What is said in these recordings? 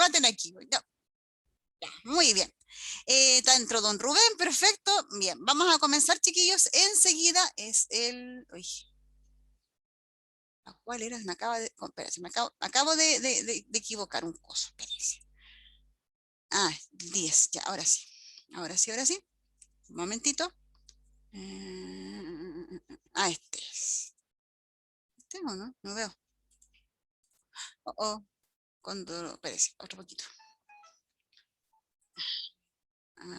maten aquí. Ya, ya, muy bien. Está dentro don Rubén, perfecto. Bien, vamos a comenzar, chiquillos. Enseguida es el... Uy, ¿cuál era? Me acaba de... Espérense, acabo de equivocar un coso. Espérense. Ah, 10, ya, ahora sí. Ahora sí, ahora sí. Un momentito. Este es. ¿Este o no? No veo. Oh, oh. Cuando... Espérense, otro poquito.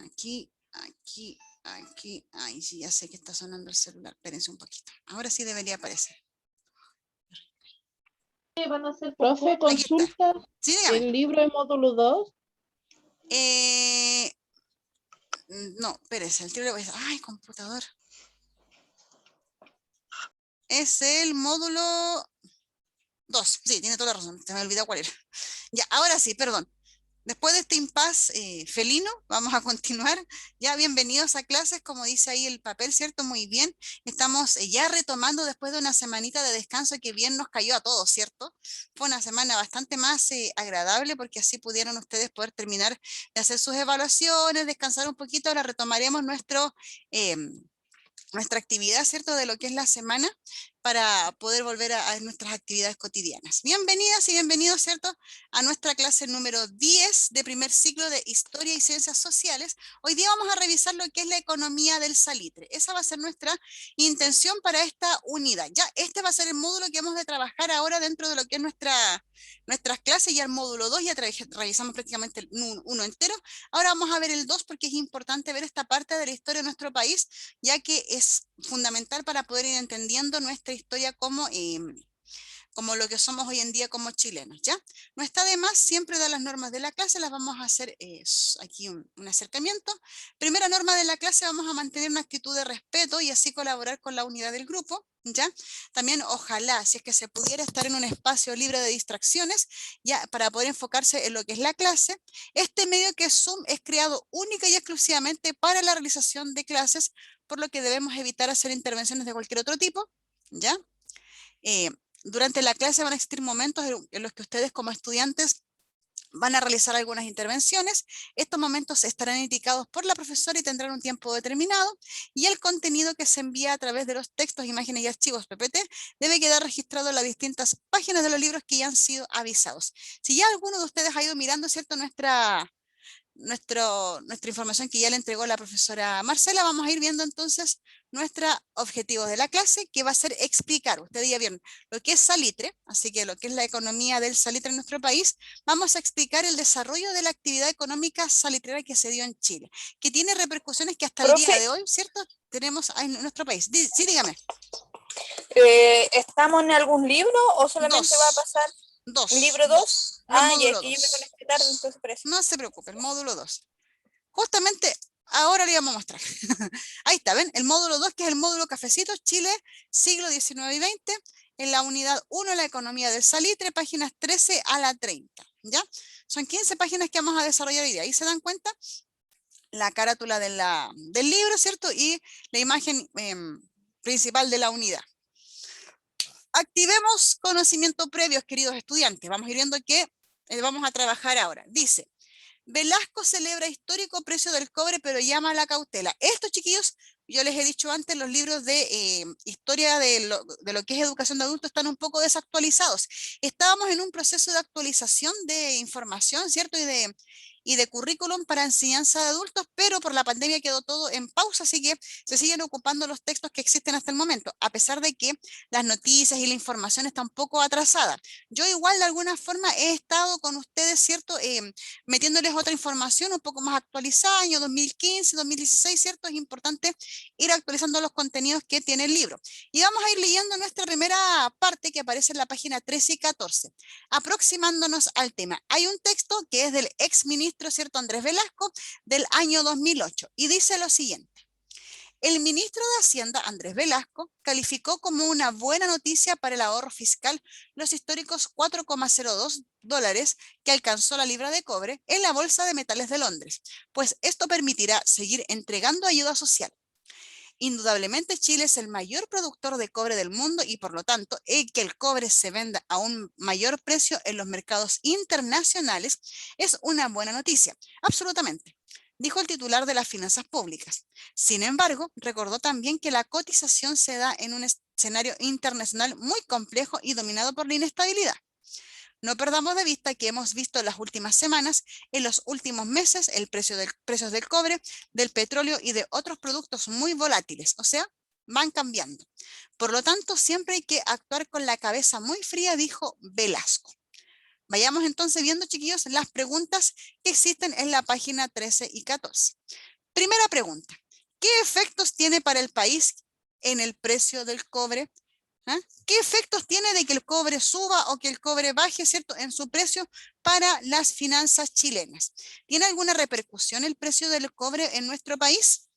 Aquí, aquí, aquí. Ay, sí, ya sé que está sonando el celular. Espérense un poquito. Ahora sí debería aparecer. ¿Van a hacer, profe, Aquí está. consulta Sí, dígame. el libro de módulo 2? Eh, no, espérese, el tiro le voy a decir. Ay, computador. Es el módulo 2. Sí, tiene toda la razón. Se me olvidó cuál era. Ya, ahora sí, perdón. Después de este impasse felino, vamos a continuar. Ya bienvenidos a clases, como dice ahí el papel, ¿cierto? Muy bien. Estamos ya retomando después de una semanita de descanso que bien nos cayó a todos, ¿cierto? Fue una semana bastante más agradable porque así pudieron ustedes poder terminar de hacer sus evaluaciones, descansar un poquito. Ahora retomaremos nuestra actividad, ¿cierto? De lo que es la semana para poder volver a nuestras actividades cotidianas. Bienvenidas y bienvenidos, ¿cierto? A nuestra clase número 10 de primer ciclo de Historia y Ciencias Sociales. Hoy día vamos a revisar lo que es la economía del salitre. Esa va a ser nuestra intención para esta unidad. Ya este va a ser el módulo que hemos de trabajar ahora dentro de lo que es nuestras clases. Ya el módulo 2 ya revisamos prácticamente el uno entero. Ahora vamos a ver el 2 porque es importante ver esta parte de la historia de nuestro país, ya que es fundamental para poder ir entendiendo nuestra historia como lo que somos hoy en día como chilenos, ¿ya? No está de más, siempre dar las normas de la clase, las vamos a hacer aquí un acercamiento. Primera norma de la clase, vamos a mantener una actitud de respeto y así colaborar con la unidad del grupo, ¿ya? También ojalá, si es que se pudiera estar en un espacio libre de distracciones, ya para poder enfocarse en lo que es la clase. Este medio que es Zoom es creado única y exclusivamente para la realización de clases, por lo que debemos evitar hacer intervenciones de cualquier otro tipo, ¿ya? Eh, durante la clase van a existir momentos en los que ustedes como estudiantes van a realizar algunas intervenciones. Estos momentos estarán indicados por la profesora y tendrán un tiempo determinado. Y el contenido que se envía a través de los textos, imágenes y archivos PPT debe quedar registrado en las distintas páginas de los libros que ya han sido avisados. Si ya alguno de ustedes ha ido mirando, ¿cierto?, nuestra información que ya le entregó la profesora Marcela, vamos a ir viendo entonces nuestros objetivos de la clase, que va a ser explicar, ustedes ya vieron lo que es salitre, así que lo que es la economía del salitre en nuestro país, vamos a explicar el desarrollo de la actividad económica salitrera que se dio en Chile, que tiene repercusiones que hasta el día Profe, de hoy, ¿cierto?, tenemos en nuestro país. Sí, dígame. ¿estamos en algún libro o solamente va a Dos, pasar libro 2? los Ah, ya, es módulos que yo me 2. conecté tarde, entonces por eso. No se preocupe, el módulo 2. Justamente ahora le vamos a mostrar. Ahí está, ¿ven? El módulo 2, que es el módulo Cafecitos, Chile, siglo XIX y XX, en la unidad 1, la economía del salitre, páginas 13 a la 30, ¿ya? Son 15 páginas que vamos a desarrollar hoy día. Ahí se dan cuenta la carátula del libro, ¿cierto? Y la imagen principal de la unidad. Activemos conocimiento previos, queridos estudiantes. Vamos a ir viendo qué vamos a trabajar ahora. Dice: Velasco celebra histórico precio del cobre, pero llama a la cautela. Estos, chiquillos, yo les he dicho antes, los libros de historia de lo que es educación de adultos están un poco desactualizados. Estábamos en un proceso de actualización de información, ¿cierto? Y de currículum para enseñanza de adultos, pero por la pandemia quedó todo en pausa, así que se siguen ocupando los textos que existen hasta el momento, a pesar de que las noticias y la información está un poco atrasada. Yo igual de alguna forma he estado con ustedes, ¿cierto? Metiéndoles otra información un poco más actualizada, año 2015, 2016, ¿cierto? Es importante ir actualizando los contenidos que tiene el libro. Y vamos a ir leyendo nuestra primera parte que aparece en la página 13 y 14, aproximándonos al tema. Hay un texto que es del ex ministro, ¿cierto?, Andrés Velasco, del año 2008, y dice lo siguiente. El ministro de Hacienda, Andrés Velasco, calificó como una buena noticia para el ahorro fiscal los históricos $4,02 que alcanzó la libra de cobre en la Bolsa de Metales de Londres, pues esto permitirá seguir entregando ayuda social. Indudablemente Chile es el mayor productor de cobre del mundo y por lo tanto que el cobre se venda a un mayor precio en los mercados internacionales es una buena noticia, absolutamente, dijo el titular de las Finanzas Públicas. Sin embargo, recordó también que la cotización se da en un escenario internacional muy complejo y dominado por la inestabilidad. No perdamos de vista que hemos visto en las últimas semanas, en los últimos meses, el precios del cobre, del petróleo y de otros productos muy volátiles, o sea, van cambiando. Por lo tanto, siempre hay que actuar con la cabeza muy fría, dijo Velasco. Vayamos entonces viendo, chiquillos, las preguntas que existen en la página 13 y 14. Primera pregunta, ¿qué efectos tiene para el país en el precio del cobre? ¿Ah? ¿Qué efectos tiene de que el cobre suba o que el cobre baje, ¿cierto?, en su precio para las finanzas chilenas? ¿Tiene alguna repercusión el precio del cobre en nuestro país?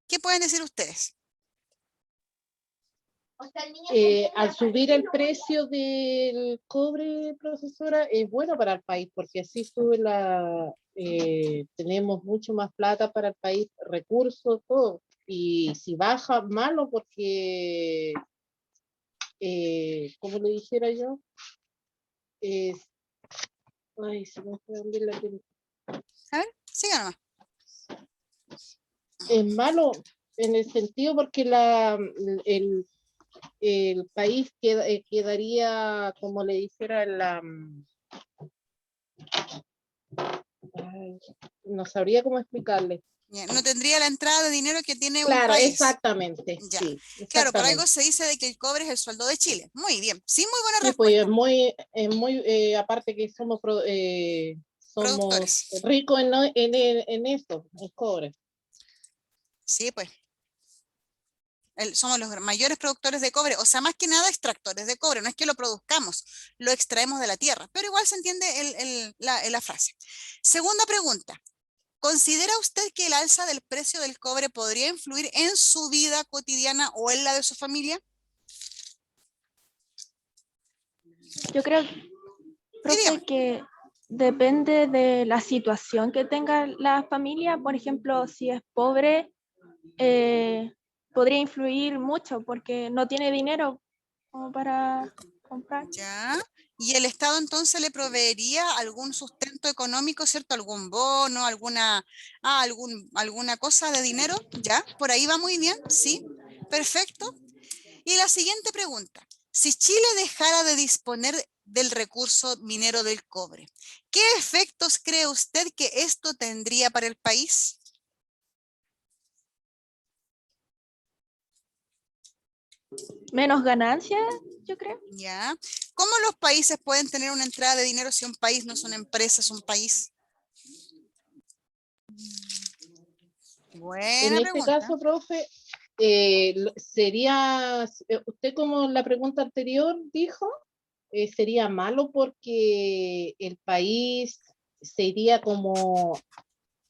¿Qué pueden decir ustedes? Al subir el precio del cobre, profesora, es bueno para el país, porque así sube tenemos mucho más plata para el país, recursos, todo. Y si baja, malo, porque, como le dijera yo, ay, se me fue a hundir la tinta. A ver, sigan nomás. Es malo en el sentido porque el país quedaría, como le dijera, no sabría cómo explicarle. No tendría la entrada de dinero que tiene un Claro, país. exactamente. Ya. Sí, Claro, por exactamente. algo se dice de que el cobre es el sueldo de Chile. Muy bien. Sí, muy buena Sí, pues respuesta. es muy aparte que somos Productores. ricos en esto, en cobre. Sí, pues. Somos los mayores productores de cobre, o sea, más que nada extractores de cobre, no es que lo produzcamos, lo extraemos de la tierra, pero igual se entiende la frase. Segunda pregunta, ¿considera usted que el alza del precio del cobre podría influir en su vida cotidiana o en la de su familia? Yo creo, profe, que depende de la situación que tenga la familia. Por ejemplo, si es pobre, podría influir mucho porque no tiene dinero como para comprar. Ya. ¿Y el Estado entonces le proveería algún sustento económico, cierto? ¿Algún bono, alguna cosa de dinero? ¿Ya? Por ahí va muy bien, sí. Perfecto. Y la siguiente pregunta. Si Chile dejara de disponer del recurso minero del cobre, ¿qué efectos cree usted que esto tendría para el país? Menos ganancias, yo creo. ¿Ya? ¿Cómo los países pueden tener una entrada de dinero si un país no es una empresa, es un país? En Buena este pregunta. caso, profe, sería, usted como la pregunta anterior dijo, sería malo porque el país se iría como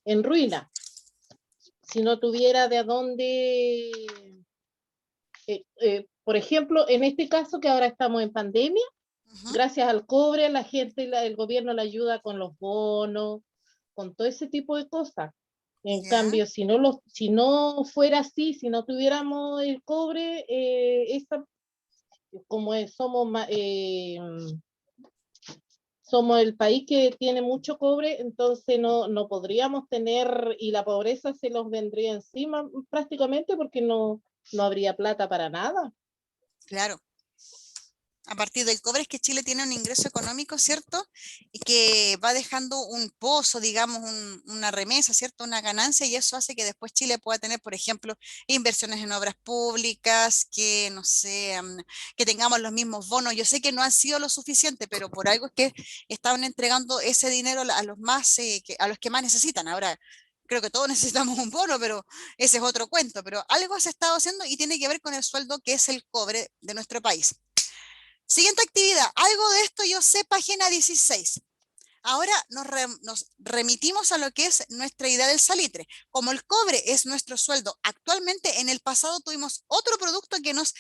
en ruina si no tuviera de dónde, por ejemplo, en este caso que ahora estamos en pandemia, gracias al cobre, la gente, el gobierno le ayuda con los bonos, con todo ese tipo de cosas. En ¿Ya? cambio, si no fuera así, si no tuviéramos el cobre, como somos el país que tiene mucho cobre, entonces no podríamos tener, y la pobreza se los vendría encima prácticamente porque no habría plata para nada. Claro. A partir del cobre es que Chile tiene un ingreso económico, ¿cierto? Y que va dejando un pozo, digamos, una remesa, ¿cierto? Una ganancia y eso hace que después Chile pueda tener, por ejemplo, inversiones en obras públicas, que, no sé, que tengamos los mismos bonos. Yo sé que no han sido lo suficiente, pero por algo es que estaban entregando ese dinero a los más, a los que más necesitan. Ahora, creo que todos necesitamos un bono, pero ese es otro cuento. Pero algo se ha estado haciendo y tiene que ver con el sueldo que es el cobre de nuestro país. Siguiente actividad, algo de esto yo sé, página 16. Ahora nos remitimos a lo que es nuestra idea del salitre. Como el cobre es nuestro sueldo, actualmente en el pasado tuvimos otro producto que nos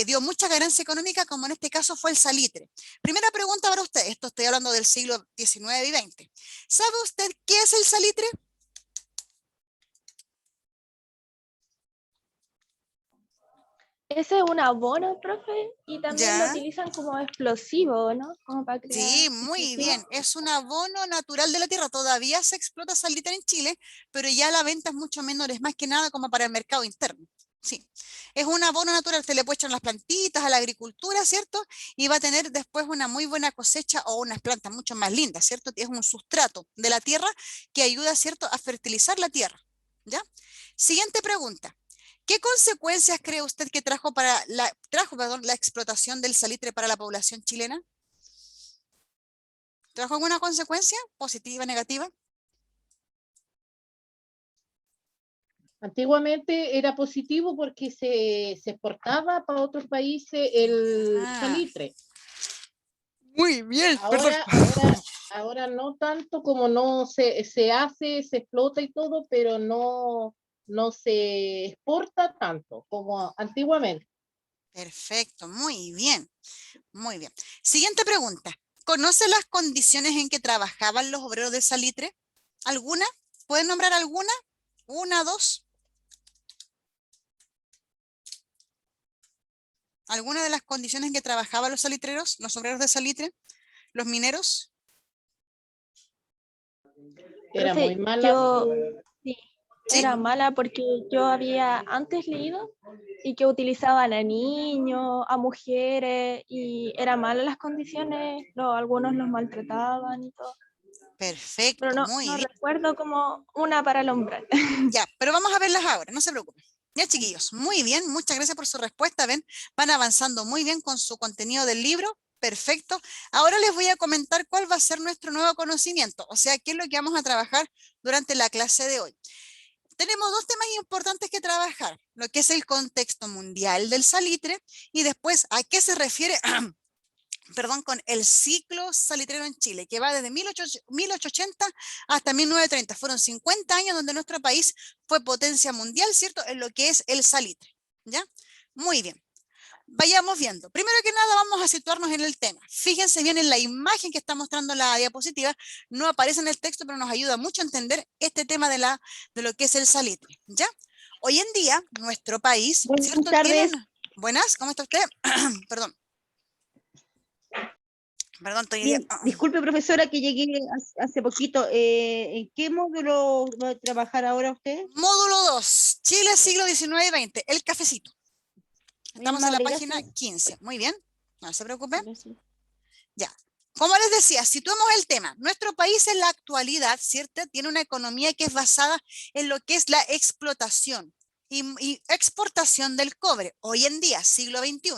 dio mucha ganancia económica, como en este caso fue el salitre. Primera pregunta para usted, esto estoy hablando del siglo XIX y XX. ¿Sabe usted qué es el salitre? Ese es un abono, profe, y también lo ¿Ya? utilizan como explosivo, ¿no? Como para Sí, crear muy explosivos. bien. Es un abono natural de la tierra. Todavía se explota salitre en Chile, pero ya la venta es mucho menor, es más que nada como para el mercado interno. Sí, es un abono natural, se le puede echar las plantitas a la agricultura, ¿cierto? Y va a tener después una muy buena cosecha o unas plantas mucho más lindas, ¿cierto? Es un sustrato de la tierra que ayuda, ¿cierto?, a fertilizar la tierra, ¿ya? Siguiente pregunta. ¿Qué consecuencias cree usted que perdón, la explotación del salitre para la población chilena? ¿Trajo alguna consecuencia positiva, negativa? Antiguamente era positivo porque se exportaba para otros países el Ah, salitre. muy bien, perdón. Ahora no tanto, como no se hace, se explota y todo, pero no se exporta tanto como antiguamente. Perfecto, muy bien, muy bien. Siguiente pregunta. ¿Conoce las condiciones en que trabajaban los obreros de salitre? ¿Alguna? ¿Pueden nombrar alguna? ¿Una, dos? ¿Alguna de las condiciones en que trabajaban los salitreros, los obreros de salitre, los mineros? Era muy Profe, mala. yo sí, ¿Sí? era mala porque yo había antes leído y que utilizaban a niños, a mujeres, y era mala las condiciones, algunos los maltrataban y todo. Pero Perfecto, no, muy no bien. recuerdo como una para el umbral. Ya, pero vamos a verlas ahora, no se preocupen. Ya, chiquillos, muy bien, muchas gracias por su respuesta. Ven, van avanzando muy bien con su contenido del libro. Perfecto. Ahora les voy a comentar cuál va a ser nuestro nuevo conocimiento, o sea, qué es lo que vamos a trabajar durante la clase de hoy. Tenemos dos temas importantes que trabajar, lo que es el contexto mundial del salitre y después a qué se refiere perdón, con el ciclo salitrero en Chile, que va desde 1880 hasta 1930. Fueron 50 años donde nuestro país fue potencia mundial, ¿cierto?, en lo que es el salitre, ¿ya? Muy bien. Vayamos viendo. Primero que nada vamos a situarnos en el tema. Fíjense bien en la imagen que está mostrando la diapositiva. No aparece en el texto, pero nos ayuda mucho a entender este tema de lo que es el salitre, ¿ya? Hoy en día, nuestro país, Buenas ¿cierto?, tiene tardes. una... Buenas, ¿cómo está usted? Perdón. Perdón, estoy... Bien, disculpe, profesora, que llegué hace poquito. ¿En qué módulo va a trabajar ahora usted? Módulo 2, Chile siglo XIX y XX, el cafecito. Muy Estamos en la amable, página gracias. 15. Muy bien, no se preocupe. Gracias. Ya. Como les decía, situemos el tema. Nuestro país en la actualidad, ¿cierto?, tiene una economía que es basada en lo que es la explotación y exportación del cobre. Hoy en día, siglo XXI.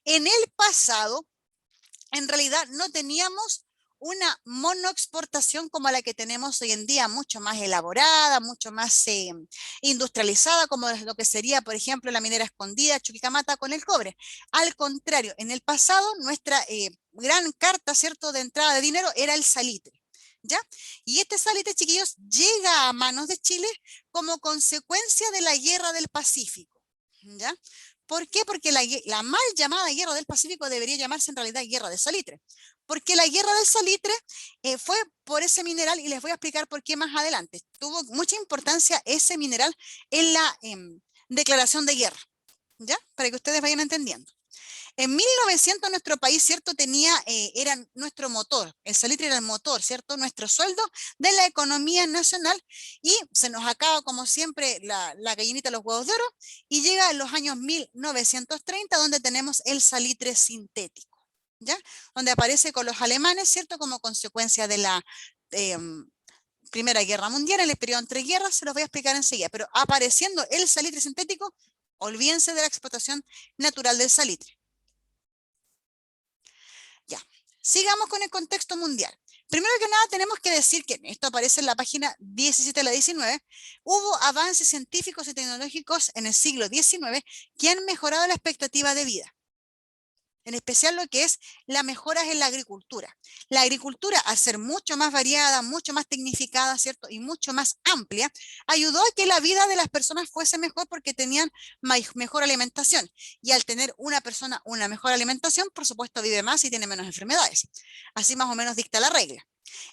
En el pasado, en realidad no teníamos una monoexportación como la que tenemos hoy en día, mucho más elaborada, mucho más industrializada, como es lo que sería, por ejemplo, la minera escondida, Chuquicamata, con el cobre. Al contrario, en el pasado, nuestra gran carta, ¿cierto?, de entrada de dinero era el salitre. ¿Ya? Y este salitre, chiquillos, llega a manos de Chile como consecuencia de la Guerra del Pacífico. ¿Ya? ¿Por qué? Porque la mal llamada Guerra del Pacífico debería llamarse en realidad Guerra de Salitre. Porque la Guerra del Salitre fue por ese mineral y les voy a explicar por qué más adelante. Tuvo mucha importancia ese mineral en la declaración de guerra, ¿ya? Para que ustedes vayan entendiendo. En 1900 nuestro país, ¿cierto?, era nuestro motor, el salitre era el motor, ¿cierto?, nuestro sueldo de la economía nacional, y se nos acaba como siempre la gallinita de los huevos de oro y llega a los años 1930 donde tenemos el salitre sintético, ¿ya? Donde aparece con los alemanes, ¿cierto?, como consecuencia de la eh, Primera Guerra Mundial, en el periodo entre guerras, se los voy a explicar enseguida, pero apareciendo el salitre sintético, olvídense de la explotación natural del salitre. Ya, sigamos con el contexto mundial. Primero que nada tenemos que decir que esto aparece en la página 17 a la 19, hubo avances científicos y tecnológicos en el siglo XIX que han mejorado la expectativa de vida. En especial lo que es las mejoras en la agricultura. La agricultura, al ser mucho más variada, mucho más tecnificada, ¿cierto?, y mucho más amplia, ayudó a que la vida de las personas fuese mejor porque tenían mejor alimentación. Y al tener una persona una mejor alimentación, por supuesto, vive más y tiene menos enfermedades. Así más o menos dicta la regla.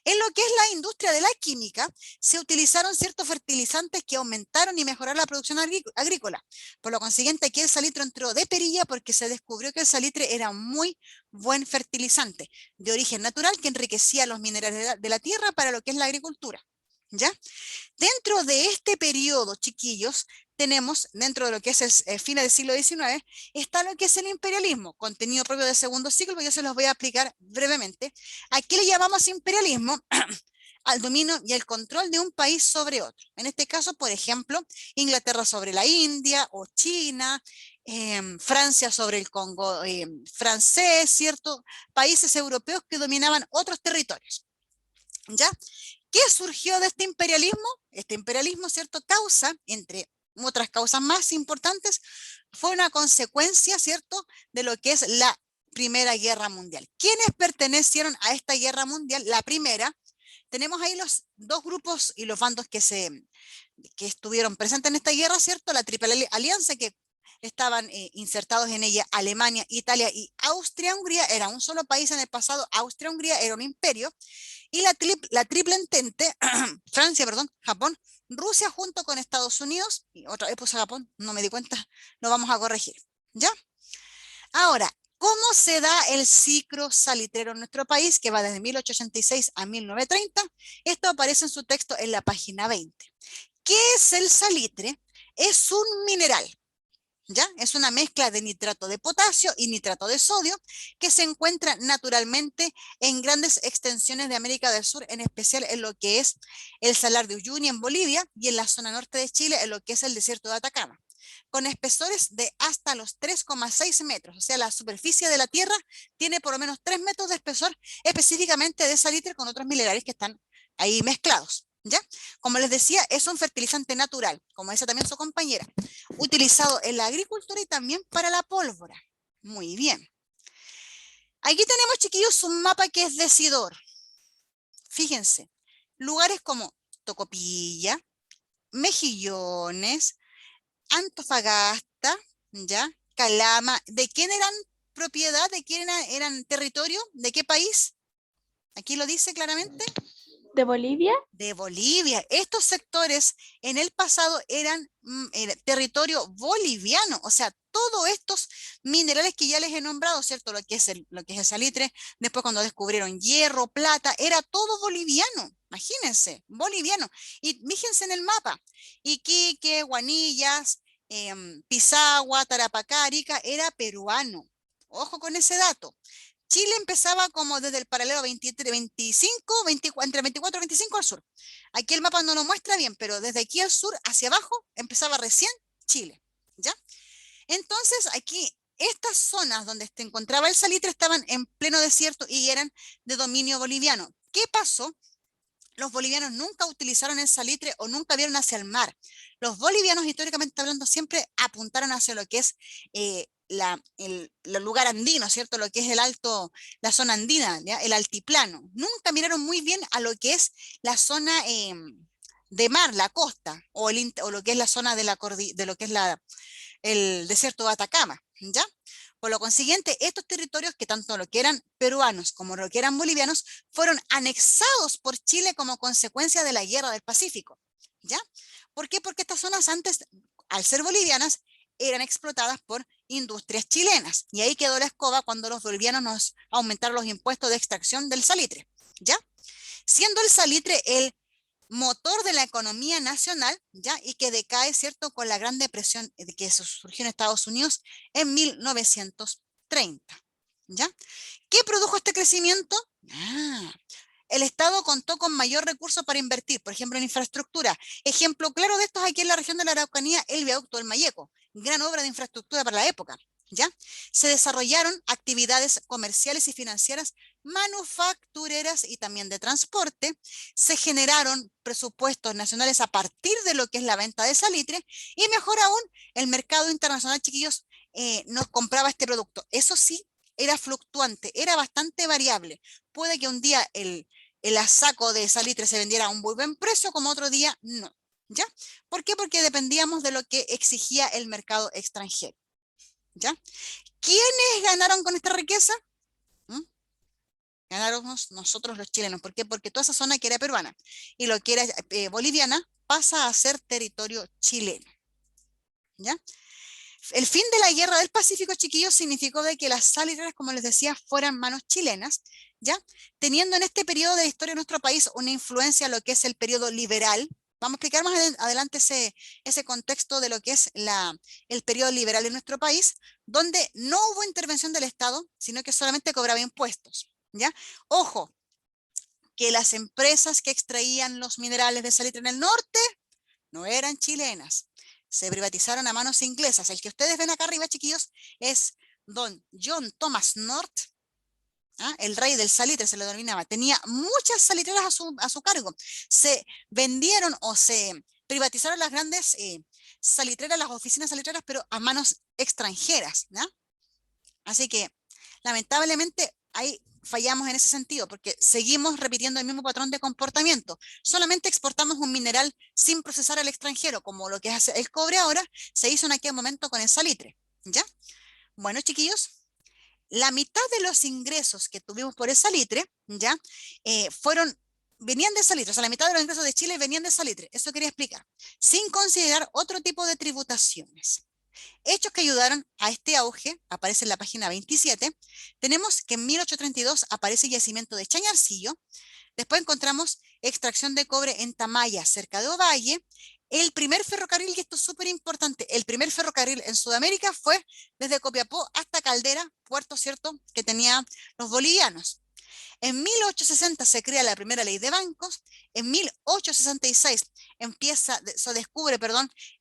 En lo que es la industria de la química, se utilizaron ciertos fertilizantes que aumentaron y mejoraron la producción agrícola. Por lo consiguiente, aquí el salitre entró de perilla porque se descubrió que el salitre era un muy buen fertilizante de origen natural que enriquecía los minerales de la tierra para lo que es la agricultura. ¿Ya? Dentro de este periodo, chiquillos, tenemos, dentro de lo que es el fin del siglo XIX, está lo que es el imperialismo, contenido propio del segundo siglo, que yo se los voy a explicar brevemente. Aquí le llamamos imperialismo al dominio y el control de un país sobre otro. En este caso, por ejemplo, Inglaterra sobre la India o China, Francia sobre el Congo francés, ¿cierto? Países europeos que dominaban otros territorios. ¿Ya? ¿Qué surgió de este imperialismo? Este imperialismo, ¿cierto? Causa, entre otras causas más importantes, fue una consecuencia, ¿cierto?, de lo que es la Primera Guerra Mundial. ¿Quiénes pertenecieron a esta guerra mundial? La primera, tenemos ahí los dos grupos y los bandos que estuvieron presentes en esta guerra, ¿cierto? La Triple Alianza, que estaban insertados en ella Alemania, Italia y Austria-Hungría, era un solo país en el pasado, Austria-Hungría era un imperio, y la Triple Entente, Francia, perdón, Japón, Rusia junto con Estados Unidos, y otra vez puse Japón, no me di cuenta, lo vamos a corregir, ¿ya? Ahora, ¿cómo se da el ciclo salitrero en nuestro país, que va desde 1886 a 1930? Esto aparece en su texto en la página 20. ¿Qué es el salitre? Es un mineral, ¿ya? Es una mezcla de nitrato de potasio y nitrato de sodio que se encuentra naturalmente en grandes extensiones de América del Sur, en especial en lo que es el Salar de Uyuni en Bolivia y en la zona norte de Chile, en lo que es el desierto de Atacama, con espesores de hasta los 3,6 metros, o sea, la superficie de la Tierra tiene por lo menos 3 metros de espesor, específicamente de salitre con otros minerales que están ahí mezclados. ¿Ya? Como les decía, es un fertilizante natural, como dice también su compañera, utilizado en la agricultura y también para la pólvora. Muy bien. Aquí tenemos, chiquillos, un mapa que es decidor. Fíjense, lugares como Tocopilla, Mejillones, Antofagasta, ¿ya? Calama, ¿de quién eran propiedad? ¿De quién eran territorio? ¿De qué país? Aquí lo dice claramente. ¿De Bolivia? De Bolivia. Estos sectores en el pasado eran territorio boliviano, o sea, todos estos minerales que ya les he nombrado, ¿cierto? Lo que es el salitre, después cuando descubrieron hierro, plata, era todo boliviano, imagínense, boliviano. Y fíjense en el mapa, Iquique, Guanillas, Pisagua, Tarapacá, Arica, era peruano. Ojo con ese dato. Chile empezaba como desde el paralelo 23, 25, 24, entre 24 y 25 al sur. Aquí el mapa no lo muestra bien, pero desde aquí al sur hacia abajo empezaba recién Chile, ¿ya? Entonces aquí estas zonas donde se encontraba el salitre estaban en pleno desierto y eran de dominio boliviano. ¿Qué pasó? Los bolivianos nunca utilizaron el salitre o nunca vieron hacia el mar. Los bolivianos, históricamente hablando, siempre apuntaron hacia lo que es el lugar andino, ¿cierto? Lo que es la zona andina, ¿ya? El altiplano. Nunca miraron muy bien a lo que es la zona de mar, la costa, o lo que es la zona de lo que es el desierto de Atacama, ¿ya? Por lo consiguiente, estos territorios, que tanto lo que eran peruanos como lo que eran bolivianos, fueron anexados por Chile como consecuencia de la Guerra del Pacífico, ¿ya? ¿Por qué? Porque estas zonas antes, al ser bolivianas, eran explotadas por industrias chilenas. Y ahí quedó la escoba cuando los bolivianos nos aumentaron los impuestos de extracción del salitre, ¿ya? Siendo el salitre el motor de la economía nacional, ¿ya? Y que decae, ¿cierto?, con la Gran Depresión que surgió en Estados Unidos en 1930, ¿ya? ¿Qué produjo este crecimiento? El Estado contó con mayor recurso para invertir, por ejemplo, en infraestructura. Ejemplo claro de esto es aquí en la región de la Araucanía, el viaducto del Mayeco, gran obra de infraestructura para la época, ¿ya? Se desarrollaron actividades comerciales y financieras, manufactureras y también de transporte. Se generaron presupuestos nacionales a partir de lo que es la venta de salitre y mejor aún, el mercado internacional, chiquillos, nos compraba este producto. Eso sí, era fluctuante, era bastante variable. Puede que un día el saco de salitre se vendiera a un muy buen precio, como otro día no, ¿ya? ¿Por qué? Porque dependíamos de lo que exigía el mercado extranjero, ¿ya? ¿Quiénes ganaron con esta riqueza? Ganáramos nosotros los chilenos. ¿Por qué? Porque toda esa zona que era peruana y lo que era boliviana pasa a ser territorio chileno. ¿Ya? El fin de la guerra del Pacífico, chiquillos, significó de que las salitreras, como les decía, fueran manos chilenas, ¿ya? Teniendo en este periodo de la historia de nuestro país una influencia a lo que es el periodo liberal. Vamos a explicar más adelante ese contexto de lo que es el periodo liberal en nuestro país, donde no hubo intervención del Estado, sino que solamente cobraba impuestos, ¿ya? Ojo, que las empresas que extraían los minerales de salitre en el norte no eran chilenas, se privatizaron a manos inglesas. El que ustedes ven acá arriba, chiquillos, es don John Thomas North, el rey del salitre se lo denominaba. Tenía muchas salitreras a su cargo. Se vendieron o se privatizaron las grandes salitreras, las oficinas salitreras, pero a manos extranjeras, ¿no? Así que, lamentablemente, ahí fallamos en ese sentido, porque seguimos repitiendo el mismo patrón de comportamiento. Solamente exportamos un mineral sin procesar al extranjero, como lo que hace el cobre ahora, se hizo en aquel momento con el salitre, ¿ya? Bueno, chiquillos, la mitad de los ingresos que tuvimos por el salitre, ¿ya? Venían de salitre, o sea, la mitad de los ingresos de Chile venían de salitre, eso quería explicar, sin considerar otro tipo de tributaciones. Hechos que ayudaron a este auge, aparece en la página 27, tenemos que en 1832 aparece yacimiento de Chañarcillo, después encontramos extracción de cobre en Tamaya, cerca de Ovalle, el primer ferrocarril, y esto es súper importante, el primer ferrocarril en Sudamérica fue desde Copiapó hasta Caldera, puerto, ¿cierto?, que tenían los bolivianos. En 1860 se crea la primera ley de bancos, en 1866 se descubre,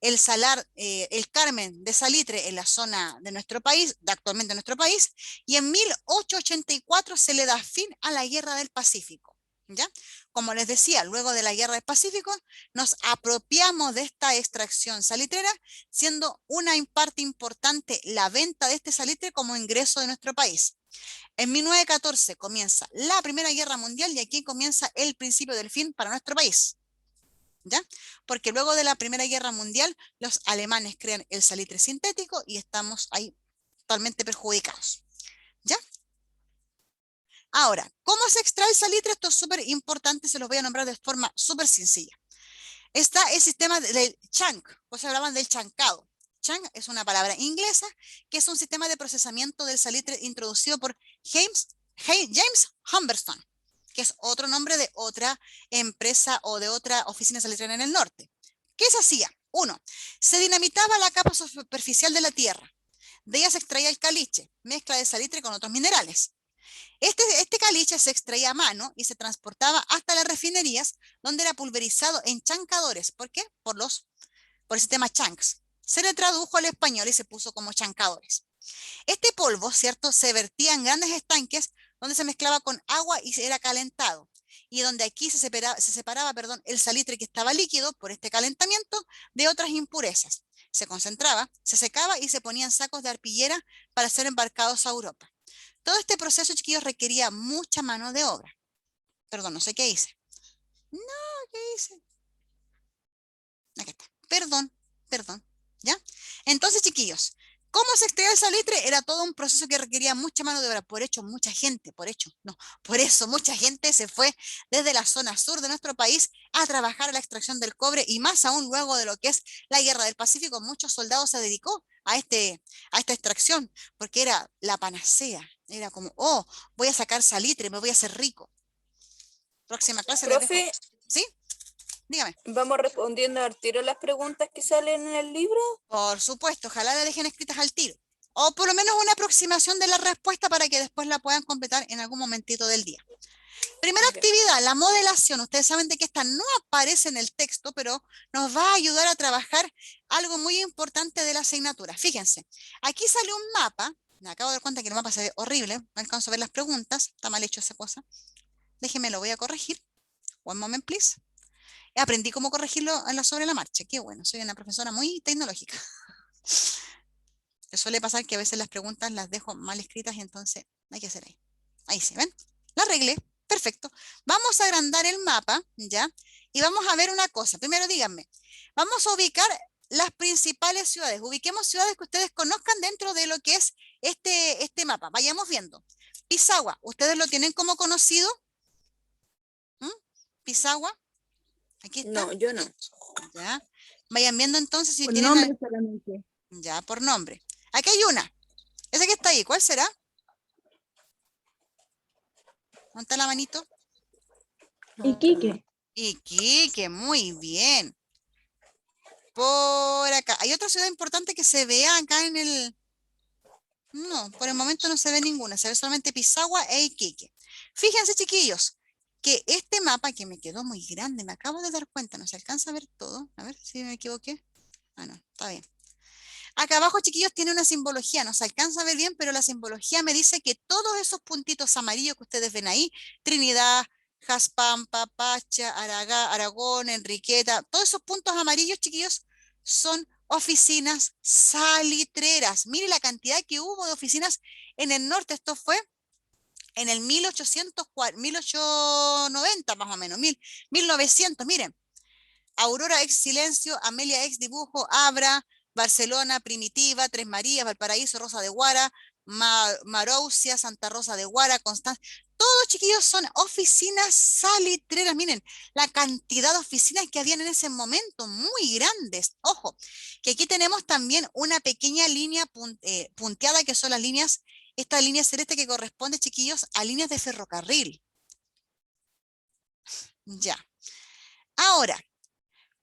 el salar, el Carmen de Salitre en la zona de nuestro país, actualmente nuestro país, y en 1884 se le da fin a la Guerra del Pacífico. ¿Ya? Como les decía, luego de la Guerra del Pacífico nos apropiamos de esta extracción salitrera, siendo una parte importante la venta de este salitre como ingreso de nuestro país. En 1914 comienza la Primera Guerra Mundial y aquí comienza el principio del fin para nuestro país. ¿Ya? Porque luego de la Primera Guerra Mundial los alemanes crean el salitre sintético y estamos ahí totalmente perjudicados. ¿Ya? Ahora, ¿cómo se extrae el salitre? Esto es súper importante, se los voy a nombrar de forma súper sencilla. Está el sistema del chunk, o sea, hablaban del chancado. Chunk es una palabra inglesa que es un sistema de procesamiento del salitre introducido por James Humberstone, que es otro nombre de otra empresa o de otra oficina salitrera en el norte. ¿Qué se hacía? Uno, se dinamitaba la capa superficial de la tierra. De ella se extraía el caliche, mezcla de salitre con otros minerales. Este caliche se extraía a mano y se transportaba hasta las refinerías, donde era pulverizado en chancadores. ¿Por qué? Por el sistema chunks. Se le tradujo al español y se puso como chancadores. Este polvo, ¿cierto?, se vertía en grandes estanques donde se mezclaba con agua y era calentado. Y donde aquí se separaba, el salitre que estaba líquido por este calentamiento de otras impurezas. Se concentraba, se secaba y se ponían sacos de arpillera para ser embarcados a Europa. Todo este proceso, chiquillos, requería mucha mano de obra. Perdón, no sé qué hice. No, ¿qué hice? Aquí está. Perdón. ¿Ya? Entonces, chiquillos, ¿cómo se extraía el salitre? Era todo un proceso que requería mucha mano de obra. Por eso mucha gente se fue desde la zona sur de nuestro país a trabajar a la extracción del cobre y más aún luego de lo que es la Guerra del Pacífico. Muchos soldados se dedicó a esta extracción porque era la panacea. Era como, oh, voy a sacar salitre, me voy a hacer rico. Próxima clase les dejo. Profe, ¿Sí? Dígame. ¿vamos respondiendo al tiro las preguntas que salen en el libro? Por supuesto, ojalá la dejen escritas al tiro. O por lo menos una aproximación de la respuesta para que después la puedan completar en algún momentito del día. Primera actividad, la modelación. Ustedes saben de que esta no aparece en el texto, pero nos va a ayudar a trabajar algo muy importante de la asignatura. Fíjense, aquí sale un mapa. Me acabo de dar cuenta que el mapa se ve horrible. No alcanzo a ver las preguntas. Está mal hecho esa cosa. Déjenme, lo voy a corregir. One moment, please. Aprendí cómo corregirlo sobre la marcha. Qué bueno, soy una profesora muy tecnológica. Suele pasar que a veces las preguntas las dejo mal escritas y entonces hay que hacer ahí. Ahí sí, ¿ven? La arreglé. Perfecto. Vamos a agrandar el mapa, ¿ya? Y vamos a ver una cosa. Primero díganme, vamos a ubicar las principales ciudades. Ubiquemos ciudades que ustedes conozcan dentro de lo que es este mapa. Vayamos viendo. Pisagua, ¿ustedes lo tienen como conocido? ¿Mm? Pisagua, aquí está. No, yo no. Ya. Vayan viendo entonces si Por tienen nombre solamente. ya por nombre. Aquí hay una. Esa que está ahí, ¿cuál será? ¿Dónde está la manito? Iquique. Iquique, muy bien. Por acá. ¿Hay otra ciudad importante que se vea acá en el...? No, por el momento no se ve ninguna. Se ve solamente Pisagua e Iquique. Fíjense, chiquillos, que este mapa que me quedó muy grande, me acabo de dar cuenta, no se alcanza a ver todo. A ver si me equivoqué. Ah, no, está bien. Acá abajo, chiquillos, tiene una simbología. No se alcanza a ver bien, pero la simbología me dice que todos esos puntitos amarillos que ustedes ven ahí, Trinidad, Jaspampa, Pacha, Aragón, Enriqueta, todos esos puntos amarillos, chiquillos, son oficinas salitreras. Mire la cantidad que hubo de oficinas en el norte. Esto fue en el 1890 más o menos, 1900, miren. Aurora ex Silencio, Amelia ex Dibujo, Abra, Barcelona, Primitiva, Tres Marías, Valparaíso, Rosa de Guara, Marousia, Santa Rosa de Guara, Constanza. Todos, chiquillos, son oficinas salitreras. Miren, la cantidad de oficinas que habían en ese momento, muy grandes. Ojo, que aquí tenemos también una pequeña línea punteada, que son las líneas, esta línea celeste que corresponde, chiquillos, a líneas de ferrocarril. Ya. Ahora,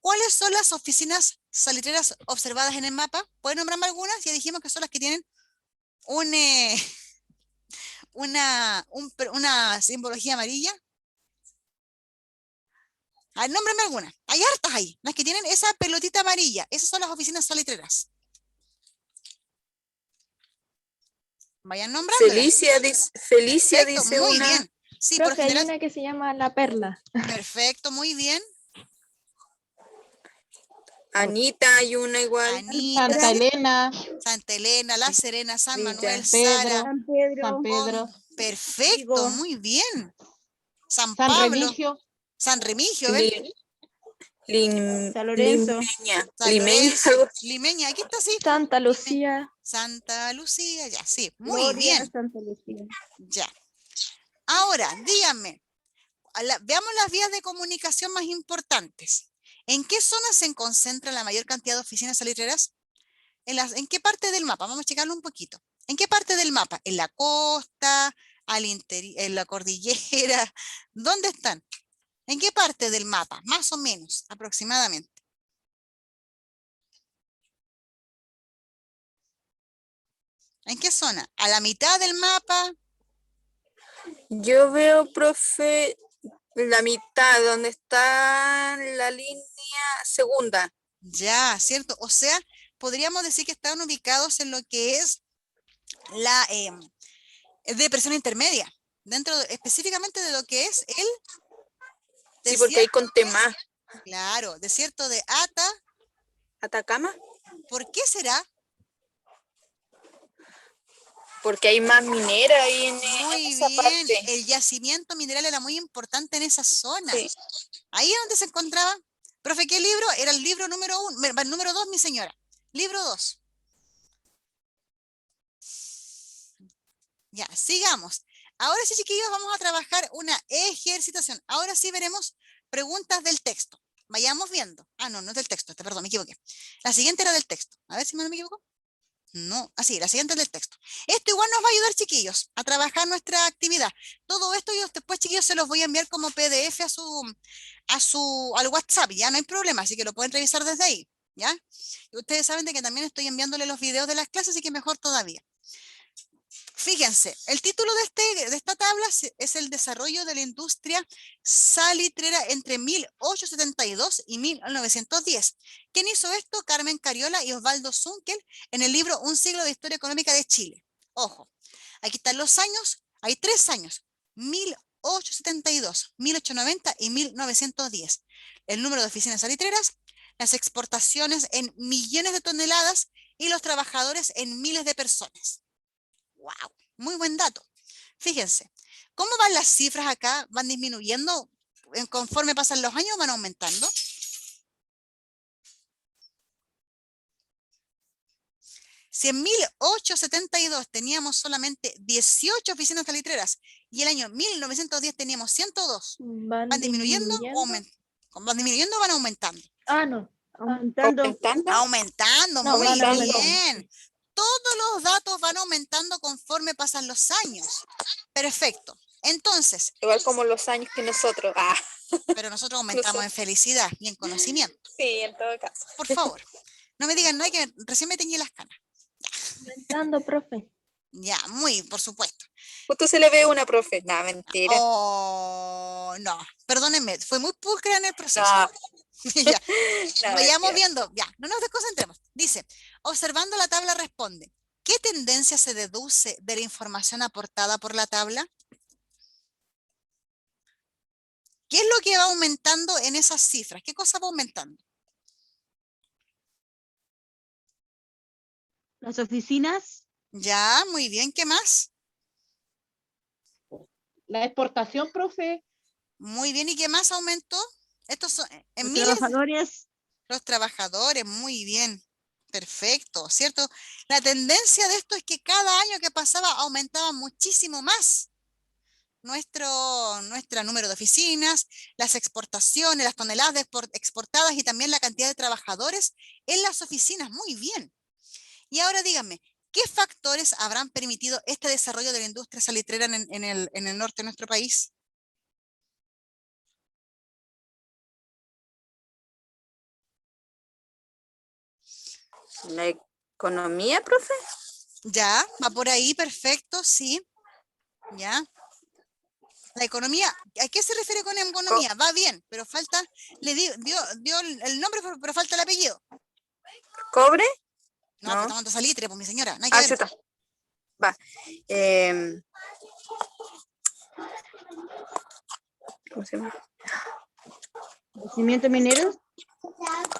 ¿cuáles son las oficinas salitreras observadas en el mapa? ¿Pueden nombrarme algunas? Ya dijimos que son las que tienen una simbología amarilla. A ver, nómbrame algunas. Hay hartas ahí. Las que tienen esa pelotita amarilla. Esas son las oficinas salitreras. Vayan nombrándolas. Felicia Perfecto, dice muy una. bien. Sí, por lo Profe, hay general. una que se llama La Perla. Perfecto, muy bien. Anita hay una igual. Anita, Santa Elena, Santa Elena, La Serena, San Villa. Manuel, Pedro, Sara. San Pedro, San Pedro, Perfecto, Vigo. muy bien. San San Pablo, Remigio, San Remigio, ¿ven? San Lorenzo. San Limeña, Lorenzo, algo. Limeña, aquí está, sí. Santa Lucía. Santa Lucía, ya, sí, muy Gloria, bien, Santa Lucía. ya. Ahora, díganme, veamos las vías de comunicación más importantes. ¿En qué zona se concentra la mayor cantidad de oficinas salitreras? ¿En qué parte del mapa? Vamos a checarlo un poquito. ¿En qué parte del mapa? ¿En la costa? ¿En la cordillera? ¿Dónde están? ¿En qué parte del mapa? Más o menos, aproximadamente. ¿En qué zona? ¿A la mitad del mapa? Yo veo, profe, la mitad, donde está la línea segunda. Ya, ¿cierto? O sea, podríamos decir que están ubicados en lo que es la depresión intermedia, específicamente de lo que es el Sí, porque hay desierto. con tema. Claro, desierto de Atacama, ¿por qué será? porque hay más minera ahí en Muy esa bien, parte. el yacimiento mineral era muy importante en esa zona. Sí. Ahí es donde se encontraba. Profe, ¿qué libro? Era el libro número 1, el número 2, mi señora. Libro 2. Ya, sigamos. Ahora sí, chiquillos, vamos a trabajar una ejercitación. Ahora sí veremos preguntas del texto. Vayamos viendo. Ah, no, no es del texto, perdón, me equivoqué. La siguiente era del texto. A ver si no me equivoco. No, así, la siguiente es del texto. Esto igual nos va a ayudar, chiquillos, a trabajar nuestra actividad. Todo esto yo después, chiquillos, se los voy a enviar como PDF al WhatsApp. Ya no hay problema, así que lo pueden revisar desde ahí. ¿Ya? Y ustedes saben de que también estoy enviándole los videos de las clases, así que mejor todavía. Fíjense, el título de esta tabla es el desarrollo de la industria salitrera entre 1872 y 1910. ¿Quién hizo esto? Carmen Cariola y Osvaldo Zunkel en el libro Un siglo de historia económica de Chile. Ojo, aquí están los años, hay 3 años, 1872, 1890 y 1910. El número de oficinas salitreras, las exportaciones en millones de toneladas y los trabajadores en miles de personas. ¡Wow! Muy buen dato. Fíjense, ¿cómo van las cifras acá? ¿Van disminuyendo conforme pasan los años o van aumentando? Si en 1872 teníamos solamente 18 oficinas salitreras y el año 1910 teníamos 102, Van ¿van disminuyendo o disminuyendo. van disminuyendo o van aumentando? Ah, no. Aumentando. ¿Aumentando? Aumentando, No, muy van aumentando. bien. Todos los datos van aumentando conforme pasan los años. Perfecto. Entonces, Igual como los años que nosotros. Ah, pero nosotros aumentamos en felicidad y en conocimiento. sí, en todo caso. Por favor, no me digan nada que recién me teñí las canas. Aumentando, profe. Ya, muy, por supuesto. Justo se le ve una profe. No, mentira. Oh, no, perdónenme, fue muy pulcra en el proceso. No, Ya, no, vayamos mentira. viendo, ya, no nos desconcentremos. Dice, observando la tabla responde, ¿qué tendencia se deduce de la información aportada por la tabla? ¿Qué es lo que va aumentando en esas cifras? ¿Qué cosa va aumentando? Las oficinas, Ya, muy bien, ¿qué más? La exportación, profe, Muy bien, ¿y qué más aumentó? Estos son en los miles de trabajadores, los trabajadores, muy bien. Perfecto, ¿cierto? La tendencia de esto es que cada año que pasaba aumentaba muchísimo más nuestro número de oficinas, las exportaciones, las toneladas exportadas y también la cantidad de trabajadores en las oficinas. Muy bien. Y ahora díganme, ¿qué factores habrán permitido este desarrollo de la industria salitrera en el norte de nuestro país? ¿La economía, profe? Ya, va por ahí, perfecto, sí. Ya. La economía, ¿a qué se refiere con economía? Va bien, pero falta, dio el nombre, pero falta el apellido. ¿Cobre? No, pues No. estamos en salitre, pues mi señora, nada que Ah, ver. chuta. Va. ¿Cómo se llama? yacimientos mineros,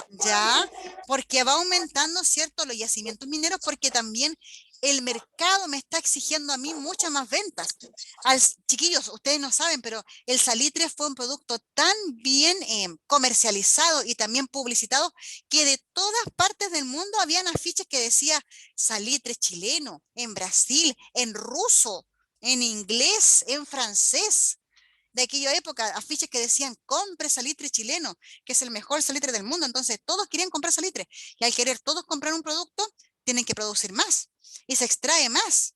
Ya, porque va aumentando, ¿cierto? Los yacimientos mineros, porque también el mercado me está exigiendo a mí muchas más ventas. Chiquillos, ustedes no saben, pero el salitre fue un producto tan bien comercializado y también publicitado que de todas partes del mundo habían afiches que decía salitre chileno, en Brasil, en ruso, en inglés, en francés. De aquella época, afiches que decían compre salitre chileno, que es el mejor salitre del mundo. Entonces todos querían comprar salitre y al querer todos comprar un producto, tienen que producir más y se extrae más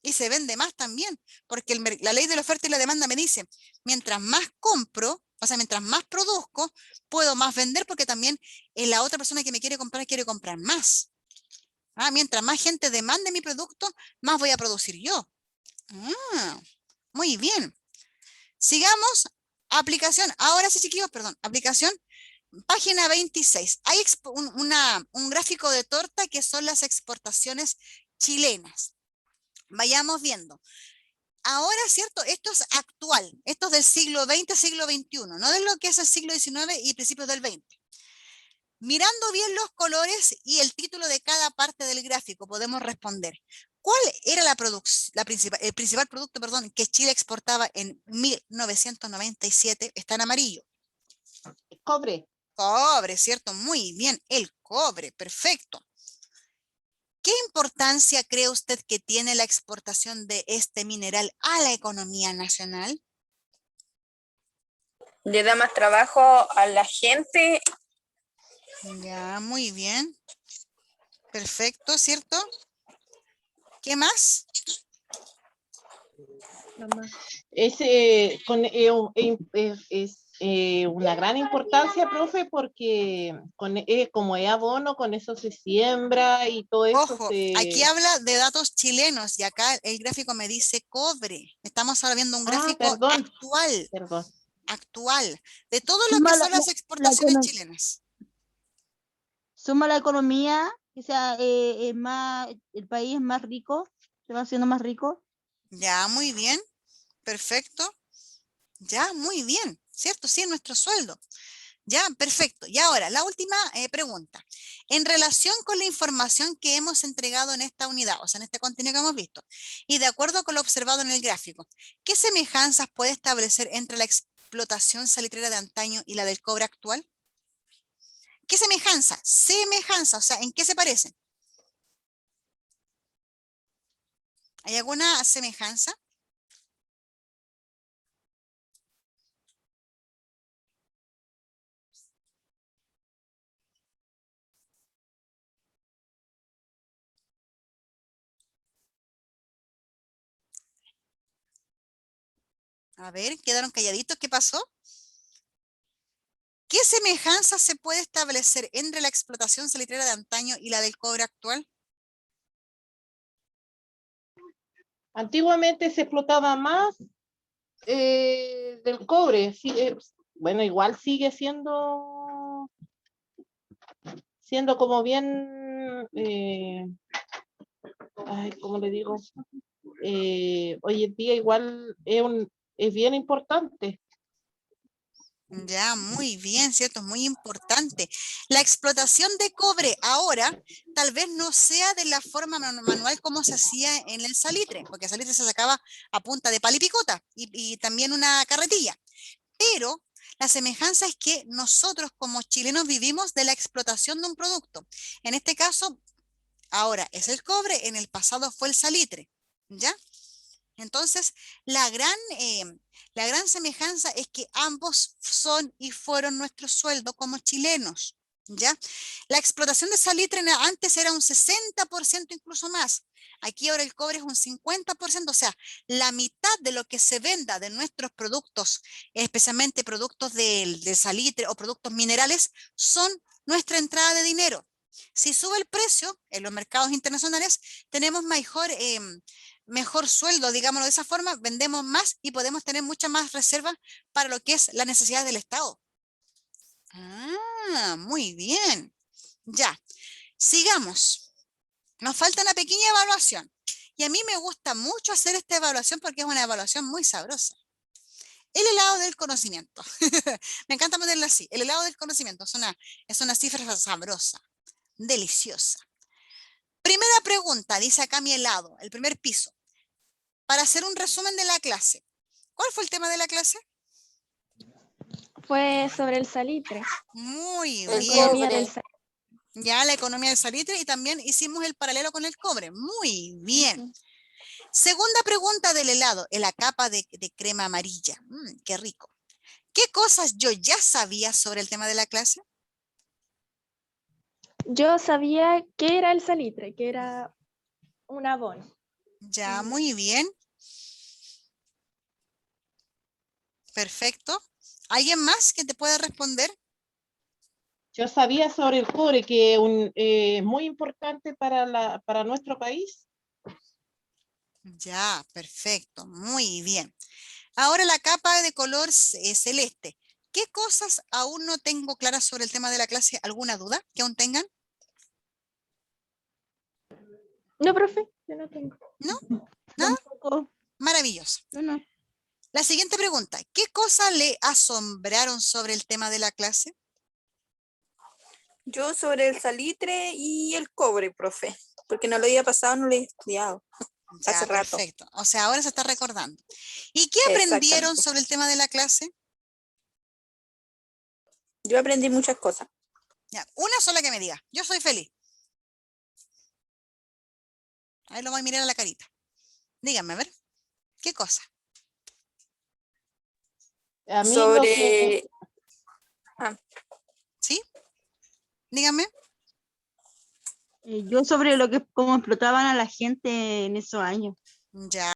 y se vende más también, porque la ley de la oferta y la demanda me dice, mientras más compro, o sea, mientras más produzco, puedo más vender porque también la otra persona que me quiere comprar más. Mientras más gente demande mi producto, más voy a producir yo. Muy bien. Sigamos, aplicación, ahora sí chiquillos, perdón, aplicación, página 26. Hay un gráfico de torta que son las exportaciones chilenas. Vayamos viendo. Ahora, ¿cierto? Esto es actual, esto es del siglo XX, siglo XXI, no de lo que es el siglo XIX y principios del XX. Mirando bien los colores y el título de cada parte del gráfico, podemos responder. ¿Cuál era el principal producto, perdón, que Chile exportaba en 1997? Está en amarillo. cobre. Cobre, ¿cierto? Muy bien, el cobre, perfecto. ¿Qué importancia cree usted que tiene la exportación de este mineral a la economía nacional? Le da más trabajo a la gente. Ya, muy bien. Perfecto, ¿cierto? ¿Qué más? Es, una gran importancia, profe, porque como es abono, con eso se siembra y todo eso Ojo, aquí se... habla de datos chilenos y acá el gráfico me dice cobre. Estamos ahora viendo un gráfico perdón, actual, perdón. de todo lo que suma son las exportaciones chilenas. suma la economía, o sea, es más, el país es más rico, se va haciendo más rico. Ya, muy bien, perfecto. Ya, muy bien, ¿cierto? Sí, nuestro sueldo. Ya, perfecto. Y ahora, la última pregunta. En relación con la información que hemos entregado en esta unidad, o sea, en este contenido que hemos visto, y de acuerdo con lo observado en el gráfico, ¿qué semejanzas puede establecer entre la explotación salitrera de antaño y la del cobre actual? ¿Qué semejanza? Semejanza, o sea, ¿en qué se parecen? ¿Hay alguna semejanza? A ver, quedaron calladitos, ¿qué pasó? ¿Qué semejanza se puede establecer entre la explotación salitrera de antaño y la del cobre actual? Antiguamente se explotaba más del cobre. Sí, bueno, igual sigue siendo como bien, ay, ¿cómo le digo? Hoy en día igual es bien importante. Ya, muy bien, ¿cierto? Es muy importante. La explotación de cobre ahora tal vez no sea de la forma manual como se hacía en el salitre, porque el salitre se sacaba a punta de pala y picota y también una carretilla. Pero la semejanza es que nosotros como chilenos vivimos de la explotación de un producto. En este caso, ahora es el cobre, en el pasado fue el salitre, ¿ya? Entonces, la gran semejanza es que ambos son y fueron nuestro sueldo como chilenos, ¿ya? La explotación de salitre antes era un 60%, incluso más. Aquí ahora el cobre es un 50%, o sea, la mitad de lo que se venda de nuestros productos, especialmente productos del salitre o productos minerales, son nuestra entrada de dinero. Si sube el precio en los mercados internacionales, tenemos mejor sueldo, digámoslo de esa forma, vendemos más y podemos tener mucha más reserva para lo que es la necesidad del Estado. Ah, muy bien. Ya, sigamos. Nos falta una pequeña evaluación. Y a mí me gusta mucho hacer esta evaluación porque es una evaluación muy sabrosa. El helado del conocimiento. Me encanta ponerlo así. El helado del conocimiento es una cifra sabrosa, deliciosa. Primera pregunta, dice acá mi helado, el primer piso. Para hacer un resumen de la clase. ¿Cuál fue el tema de la clase? Fue sobre el salitre, Muy la El bien. economía del cobre. salitre. Ya la economía del salitre y también hicimos el paralelo con el cobre. Muy bien. Segunda pregunta del helado, en la capa de crema amarilla. Qué rico. ¿Qué cosas yo ya sabía sobre el tema de la clase? Yo sabía que era el salitre, que era un abono. Ya, muy bien. Perfecto. ¿Alguien más que te pueda responder? Yo sabía sobre el cobre que es muy importante para nuestro país. Ya, perfecto. Muy bien. Ahora la capa de color celeste. ¿Qué cosas aún no tengo claras sobre el tema de la clase? ¿Alguna duda que aún tengan? No, profe, yo no tengo. ¿No? ¿Nada? Tampoco. Maravilloso. No. La siguiente pregunta. ¿Qué cosas le asombraron sobre el tema de la clase? Yo sobre el salitre y el cobre, profe, porque no lo había pasado, no lo he estudiado Ya, hace rato. perfecto. O sea, ahora se está recordando. ¿Y qué aprendieron Exactamente. sobre el tema de la clase? Yo aprendí muchas cosas. Ya, una sola que me diga. Yo soy feliz. Ahí lo voy a mirar a la carita. Díganme, a ver. ¿Qué cosa? A mí lo que, Sobre... Ah, ¿Sí? Díganme. Yo sobre cómo explotaban a la gente en esos años. Ya.